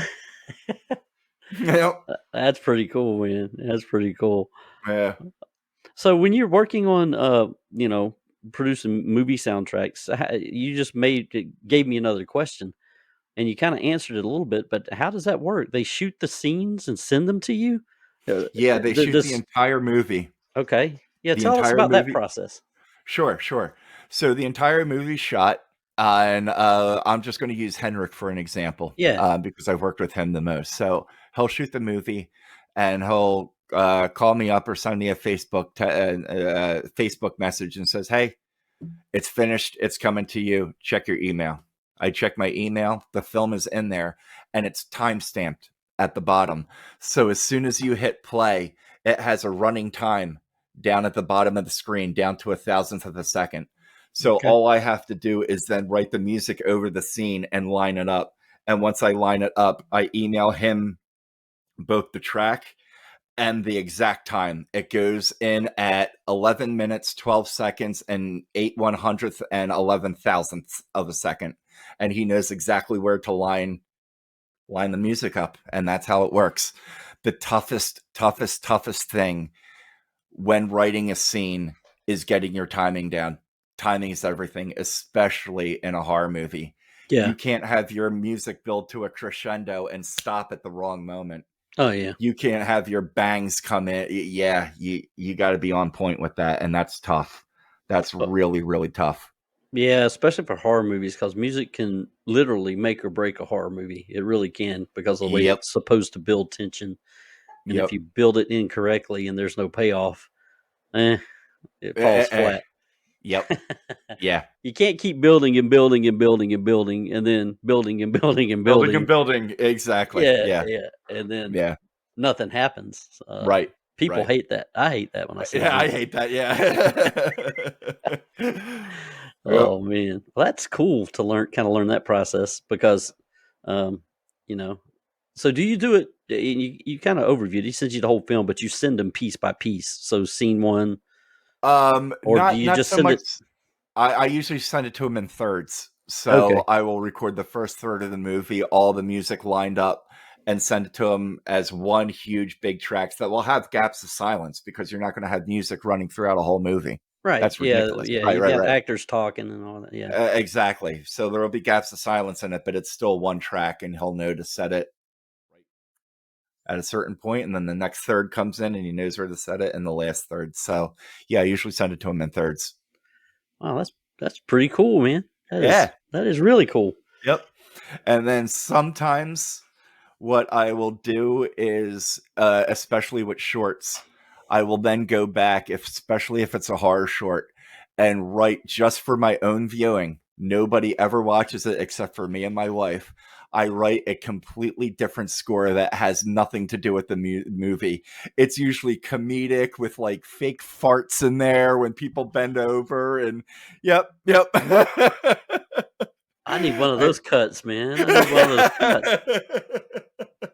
Yep. That's pretty cool, man. That's pretty cool. Yeah. So when you're working on, producing movie soundtracks, you just gave me another question, and you kind of answered it a little bit. But how does that work? They shoot the scenes and send them to you. Yeah, they shoot the This entire movie. okay? Yeah, The tell us entire about that movie. process. Sure. So the entire movie shot, and I'm just going to use Henrik for an example, Yeah. because I've worked with him the most. So he'll shoot the movie, and he'll call me up or send me a Facebook message and says, "Hey, it's finished. It's coming to you. Check your email." I check my email. The film is in there, and it's time stamped at the bottom. So as soon as you hit play, it has a running time down at the bottom of the screen, down to 1,000th of a second. So Okay. all I have to do is then write the music over the scene and line it up. And once I line it up, I email him both the track and the exact time. It goes in at 11 minutes, 12 seconds, and 8/100th and 11,000th of a second. And he knows exactly where to line the music up. And that's how it works. The toughest thing when writing a scene is getting your timing down. Timing is everything, especially in a horror movie. Yeah. You can't have your music build to a crescendo and stop at the wrong moment. Oh yeah. You can't have your bangs come in. Yeah, you got to be on point with that, and that's tough. That's really tough. Yeah, especially for horror movies, because music can literally make or break a horror movie. It really can, because of the way Yep. it's supposed to build tension. And if Yep. you build it incorrectly and there's no payoff, it falls flat. Yep. Yeah. You can't keep building and building and building and building and then building and building and Building and building. building. Exactly. Yeah, Yeah. and then Yeah. nothing happens. Right. People Right. hate that. I hate that when I see Yeah, that. I hate that. Yeah. Yep. Oh man, well, that's cool to learn that process, because, um, you know. So do you do it? And you kind of overviewed. He sends you the whole film, but you send them piece by piece. So scene one, or do you Not just so send much. it? I usually send it to him in thirds. Okay, So I will record the first third of the movie, all the music lined up, and send it to him as one huge big track that will have gaps of silence, because you're not going to have music running throughout a whole movie. right, That's yeah, ridiculous. yeah. Right, You right, got right. actors talking and all that. Yeah. Exactly. So there will be gaps of silence in it, but it's still one track, and he'll know to set it at a certain point, and then the next third comes in, and he knows where to set it in the last third. So yeah, I usually send it to him in thirds. Wow, that's pretty cool, man. Yeah. That is really cool. Yep. And then sometimes what I will do is, especially with shorts, I will then go back, especially if it's a horror short, and write just for my own viewing. Nobody ever watches it except for me and my wife. I write a completely different score that has nothing to do with the movie. It's usually comedic with like fake farts in there when people bend over, and yep. I need one of those cuts, man. I need one of those cuts.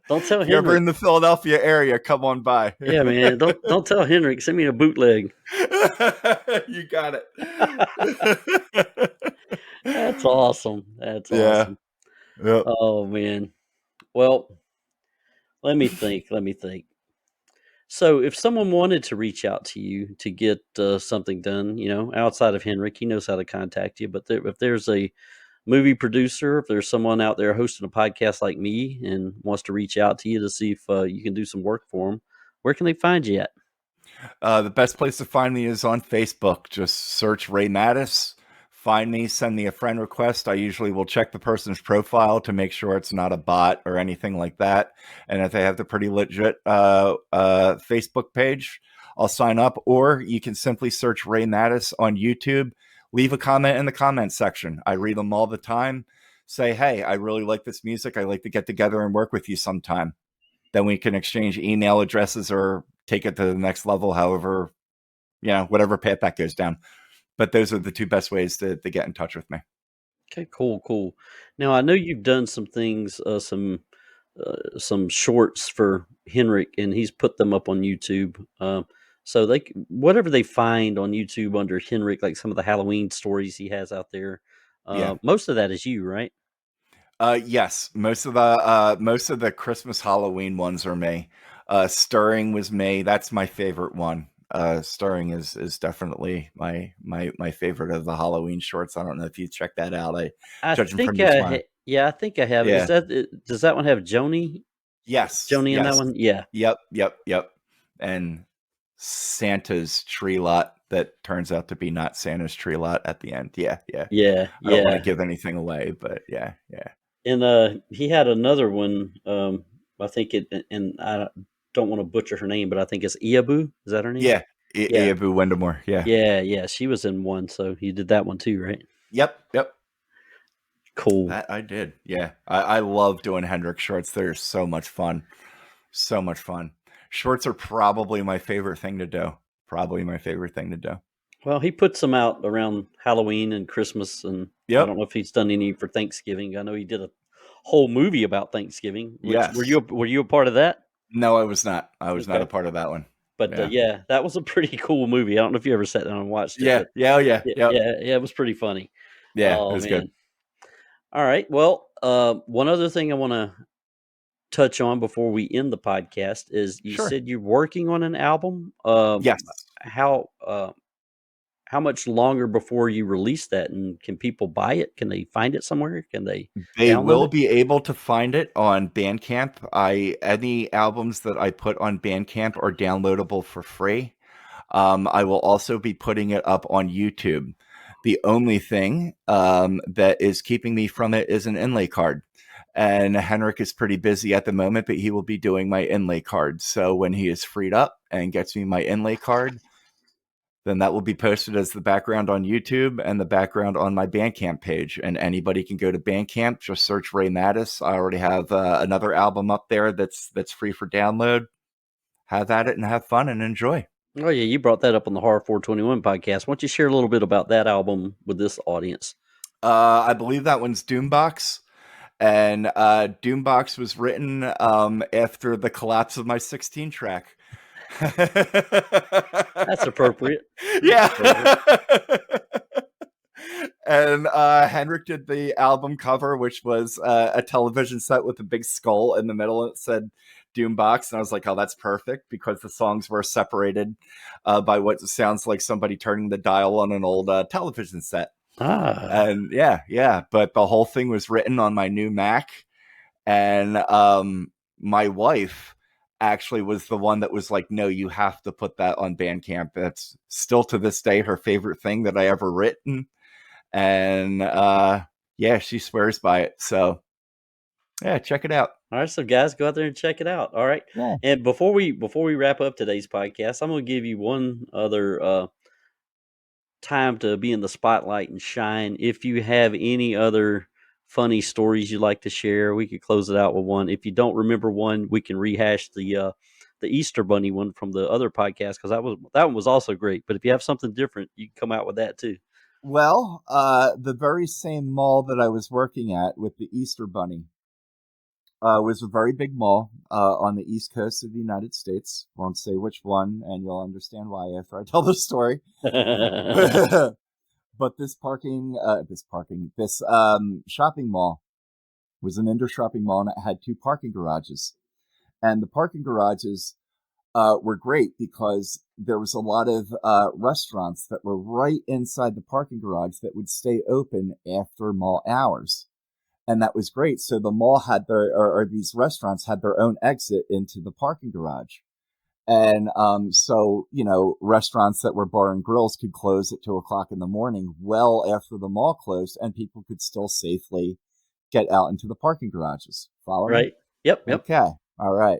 Don't tell If you're ever Henrik. in the Philadelphia area, come on by. Yeah, man. Don't tell Henrik. Send me a bootleg. You got it. That's awesome. That's Yeah. awesome. Yep. Oh man. Well, let me think. Let me think. So, if someone wanted to reach out to you to get something done, outside of Henrik, he knows how to contact you. But if there's a movie producer, if there's someone out there hosting a podcast like me and wants to reach out to you to see if you can do some work for them, where can they find you at? The best place to find me is on Facebook. Just search Ray Mattis. Find me, send me a friend request. I usually will check the person's profile to make sure it's not a bot or anything like that. And if they have the pretty legit Facebook page, I'll sign up. Or you can simply search Ray Mattis on YouTube. Leave a comment in the comments section. I read them all the time. Say, hey, I really like this music. I'd like to get together and work with you sometime. then we can exchange email addresses or take it to the next level, however, whatever path that goes down. But those are the two best ways to get in touch with me. Okay, cool. Now I know you've done some things, some shorts for Henrik, and he's put them up on YouTube. So whatever they find on YouTube under Henrik, like some of the Halloween stories he has out there, Yeah. most of that is you, right? Yes, most of the Christmas Halloween ones are me. Stirring was me. That's my favorite one. Stirring is definitely my favorite of the Halloween shorts. I don't know if you checked that out. I Judging think from your smile. yeah, I think I have. Yeah. Does that one have Joni? Yes. Joni in that Yes. one? Yeah. Yep. And Santa's tree lot that turns out to be not Santa's tree lot at the end. Yeah. Yeah. I don't want to Yeah. give anything away, but yeah. And he had another one. I think and I don't want to butcher her name, but I think it's Iabu. Is that her name? Yeah. Yeah. Iabu Wendemore. Yeah. Yeah. She was in one, so he did that one too, right? Yep. Cool. That I did. Yeah. I love doing Hendrix shorts. They're so much fun. So much fun. Shorts are probably my favorite thing to do. Well, he puts them out around Halloween and Christmas, and I don't Yep. know if he's done any for Thanksgiving. I know he did a whole movie about Thanksgiving. Which Yes. were you a part of that? No, I was not. I was not a Okay. part of that one. But Yeah. yeah, that was a pretty cool movie. I don't know if you ever sat down and watched it, Yeah. but Yeah. Oh, yeah. Yep. yeah, it was pretty funny. Yeah. It Oh was good. man. All right. Well, one other thing I want to touch on before we end the podcast is you Sure. said you're working on an album. Yes. How much longer before you release that, and can people buy it? Can they find it somewhere? Can they They download will it? be able to find it on Bandcamp. Any albums that I put on Bandcamp are downloadable for free. I will also be putting it up on YouTube. The only thing that is keeping me from it is an inlay card. And Henrik is pretty busy at the moment, but he will be doing my inlay card. So when he is freed up and gets me my inlay card, then that will be posted as the background on YouTube and the background on my Bandcamp page. And anybody can go to Bandcamp, just search Ray Mattis. I already have another album up there that's free for download. Have at it and have fun and enjoy. Oh yeah, you brought that up on the Horror 421 podcast. Why don't you share a little bit about that album with this audience? I believe that one's Doombox. And Doombox was written after the collapse of my 16 track. That's appropriate. Yeah. Appropriate. And Henrik did the album cover, which was a television set with a big skull in the middle. And it said Doombox. And I was like, oh, that's perfect, because the songs were separated by what sounds like somebody turning the dial on an old television set. And yeah. But the whole thing was written on my new Mac. And my wife actually was the one that was like, no, you have to put that on Bandcamp. That's still to this day her favorite thing that I ever written. And yeah, she swears by it. So yeah, check it out. All right, so guys, go out there and check it out. All right. Yeah. And before we wrap up today's podcast, I'm going to give you one other time to be in the spotlight and shine. If you have any other funny stories you'd like to share, we could close it out with one. If you don't remember one, we can rehash the Easter Bunny one from the other podcast, because that one was also great. But if you have something different, you can come out with that too. Well, the very same mall that I was working at with the Easter Bunny was a very big mall on the East Coast of the United States. Won't say which one, and you'll understand why after I tell the story. But this shopping mall was an indoor shopping mall, and it had 2 parking garages. And the parking garages were great because there was a lot of restaurants that were right inside the parking garage that would stay open after mall hours. And that was great. So the mall had these restaurants had their own exit into the parking garage. And so, restaurants that were bar and grills could close at 2:00 in the morning, well after the mall closed, and people could still safely get out into the parking garages. Follow me? Right. Yep. Okay. All right.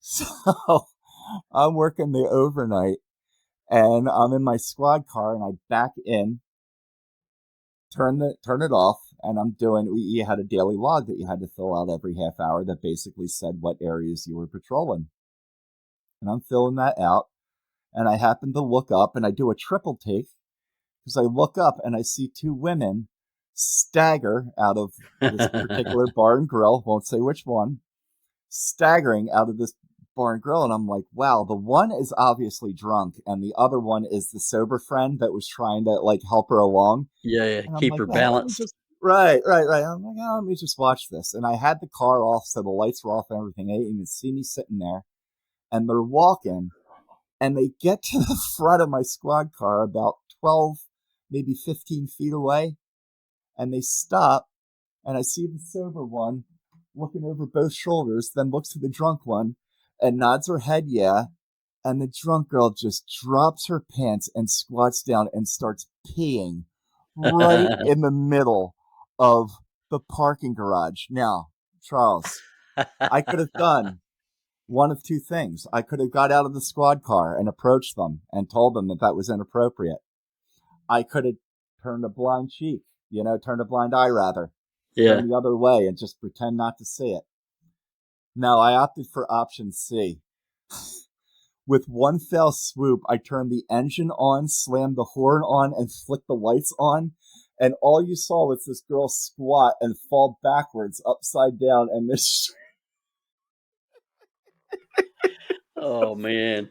So I'm working the overnight, and I'm in my squad car, and I back in, turn it off, and I'm doing. You had a daily log that you had to fill out every half hour that basically said what areas you were patrolling, and I'm filling that out. And I happen to look up, and I do a triple take because I look up and I see two women stagger out of this particular bar and grill. Won't say which one. Staggering out of this bar and grill, and I'm like, wow, the one is obviously drunk, and the other one is the sober friend that was trying to like help her along. Yeah, And I'm keep like, her well, let me balanced. just right. I'm like, oh, let me just watch this. And I had the car off, so the lights were off and everything. They didn't even see me sitting there, and they're walking, and they get to the front of my squad car about 12, maybe 15 feet away, and they stop, and I see the sober one looking over both shoulders, then looks to the drunk one and nods her head, yeah. And the drunk girl just drops her pants and squats down and starts peeing right in the middle of the parking garage. Now, Charles, I could have done one of two things. I could have got out of the squad car and approached them and told them that that was inappropriate. I could have turned a blind cheek, turned a blind eye rather. Yeah. Turn the other way and just pretend not to see it. No, I opted for option C. With one fell swoop, I turned the engine on, slammed the horn on, and flicked the lights on. And all you saw was this girl squat and fall backwards, upside down, and this. Oh man,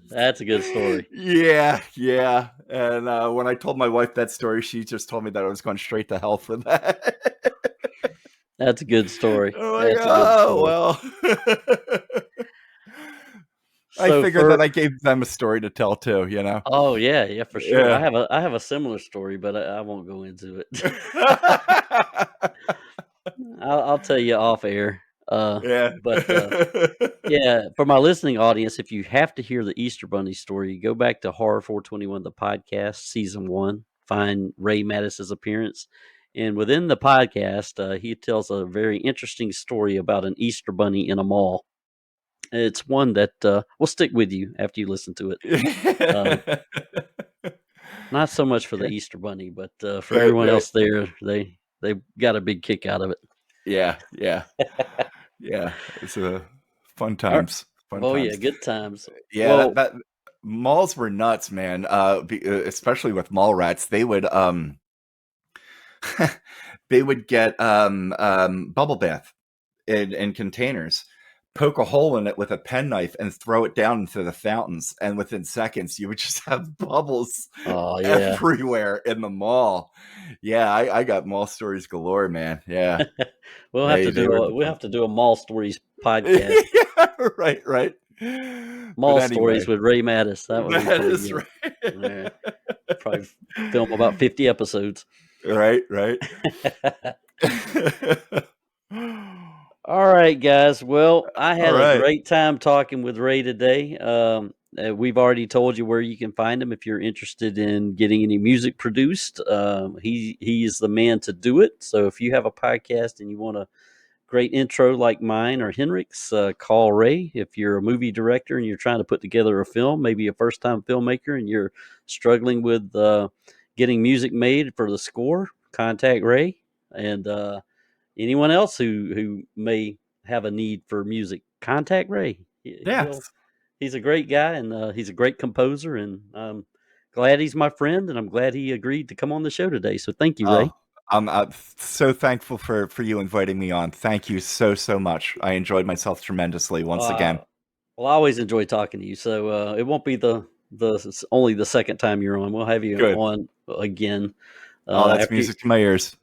that's a good story. Yeah. And when I told my wife that story, she just told me that I was going straight to hell for that. That's a good story. Oh, That's a good story. well. I So figured that I gave them a story to tell too, Oh yeah, for sure. Yeah. I have a similar story, but I won't go into it. I'll tell you off air. Yeah. But yeah, for my listening audience, if you have to hear the Easter Bunny story, go back to Horror 421, the podcast, season 1. Find Ray Mattis' appearance, and within the podcast, he tells a very interesting story about an Easter Bunny in a mall. It's one that will stick with you after you listen to it. Not so much for the Easter Bunny, but for everyone else there, they got a big kick out of it. Yeah. It's fun times. Yeah, good times. Yeah, Well, that malls were nuts, man. Especially with mall rats, they would they would get bubble bath in containers, poke a hole in it with a penknife, and throw it down into the fountains. And within seconds, you would just have bubbles everywhere in the mall. Yeah, I got mall stories galore, man. Yeah, we'll have to do a mall stories podcast. Yeah, right. Mall stories with Ray Mattis. That would be is good. right. Yeah. Probably film about 50 episodes. Right. All right, guys. Well, I had a great time talking with Ray today. We've already told you where you can find him if you're interested in getting any music produced. He is the man to do it. So if you have a podcast and you want a great intro like mine or Henrik's, call Ray. If you're a movie director and you're trying to put together a film, maybe a first-time filmmaker, and you're struggling with getting music made for the score, contact Ray. And anyone else who may have a need for music, contact Ray. He's a great guy, and he's a great composer, and I'm glad he's my friend, and I'm glad he agreed to come on the show today. So thank you, Ray. I'm so thankful for you inviting me on. Thank you so much. I enjoyed myself tremendously once again. Well, I always enjoy talking to you, so it won't be the only the second time you're on. We'll have you on again. That's music to my ears.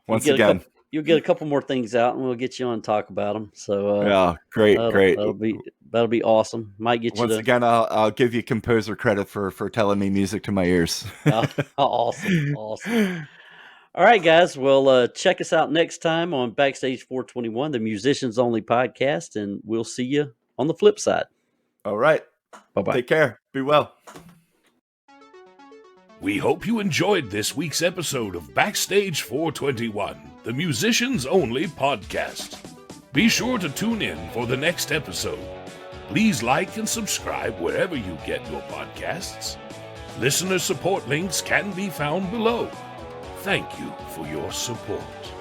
Once again. You'll get a couple more things out, and we'll get you on and talk about them. So great. That'll be awesome. Might get once again. I'll give you composer credit for telling me music to my ears. Awesome. All right, guys. Well, check us out next time on Backstage 421, the Musicians Only podcast, and we'll see you on the flip side. All right. Bye-bye. Take care. Be well. We hope you enjoyed this week's episode of Backstage 421, the Musicians Only podcast. Be sure to tune in for the next episode. Please like and subscribe wherever you get your podcasts. Listener support links can be found below. Thank you for your support.